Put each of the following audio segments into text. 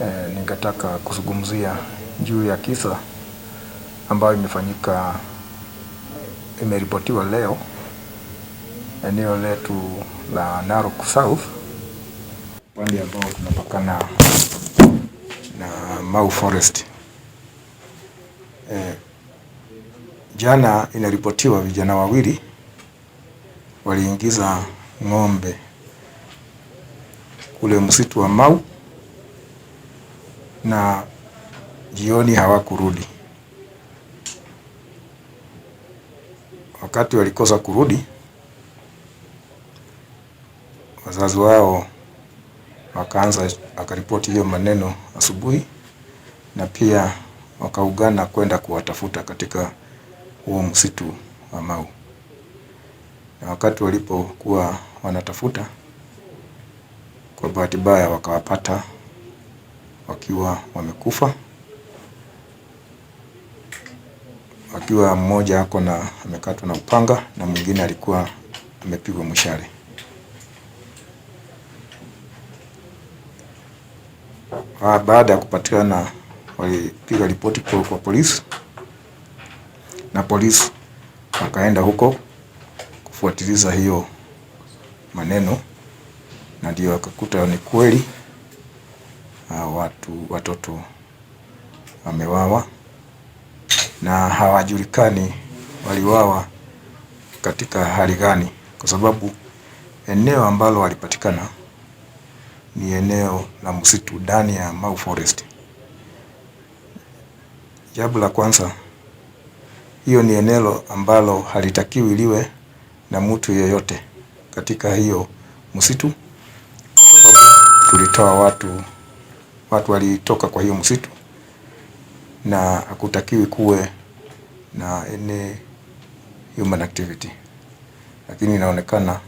Ningetaka kuzungumzia juu ya kisa ambayo imeripotiwa leo eneo letu la Narok South, pande ambao tunapakana na Mau Forest. Jana inaripotiwa vijana wawili waliingiza ng'ombe kule msitu wa Mau na jioni hawakurudi. Wakati walikosa kurudi, wazazi wao wakaripoti hiyo maneno asubuhi, na pia wakaungana kwenda kuwatafuta katika huo msitu wa Mau. Na wakati walipokuwa wanatafuta, kwa bahati mbaya wakawapata wakiwa wamekufa, wakiwa mmoja amekatwa na upanga na mwingine alikuwa amepigwa mshale. Baada ya kupatikana, walipiga ripoti kwa polisi, na polisi wakaenda huko kufuatiliza hiyo maneno, na ndio wakakuta ni kweli watoto wamewawa, na hawajulikani waliwawa katika hali gani, kwa sababu eneo ambalo walipatikana ni eneo la msitu ndani ya Mau Forest. Jambo la kwanza, hiyo ni eneo ambalo halitakiwi liwe na mtu yeyote katika hiyo msitu, kwa sababu tulitoa watu walitoka kwa hiyo msitu, na hakutakiwi kuwe na any human activity. Lakini inaonekana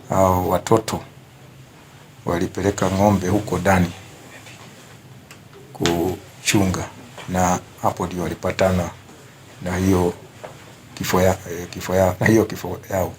hao watoto walipeleka ng'ombe huko ndani kuchunga, na hapo ndio walipatana na hiyo kifo yao.